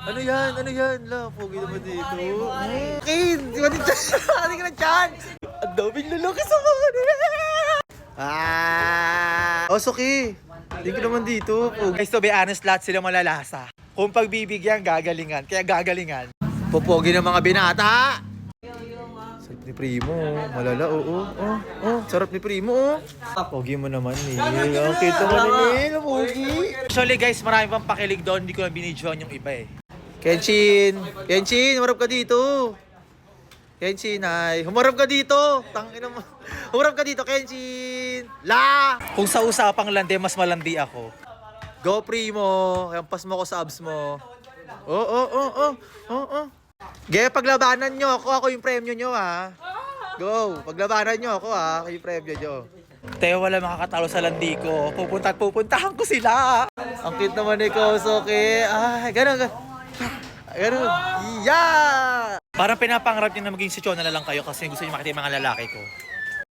Ano yan? Ano yan? La, pogi naman dito. Kin! Di ba dito? Hindi ka na dyan! Ang daming lalaki sa mga Oh, Suki! Hindi ka naman dito. Guys, to be honest, lahat sila malalasa. Kung pagbibigyan, gagalingan. Kaya gagalingan. Pupogi ng mga binata! Sarap ni Primo, malala, oo. Sarap ni Primo, Pogi mo naman, Neil. Ang cute naman ni Neil, pogi. Actually, guys, marami pang pakilig doon. Hindi ko na binidyoan yung iba eh. Kenshin! Kenshin, humarap ka dito. Kenshin, ay. Humarap ka dito. Tangina mo. Humarap ka dito, Kenshin. La! Kung sa usapang landi, mas malandi ako. Go, Primo. Hampas mo ko sa abs mo. Gaya, paglabanan nyo ako yung premyo nyo, ha. Go, paglabanan nyo ako, ha. Ako yung premyo nyo. Teo, wala makakatalo sa landi ko. Pupuntahan ko sila. Ang cute naman ni Kosuke. Ay, ganun. Ganun. Yeah! Parang pinapangarap niyo na maging si Chona na lang kayo kasi gusto niyo makita yung mga lalaki ko.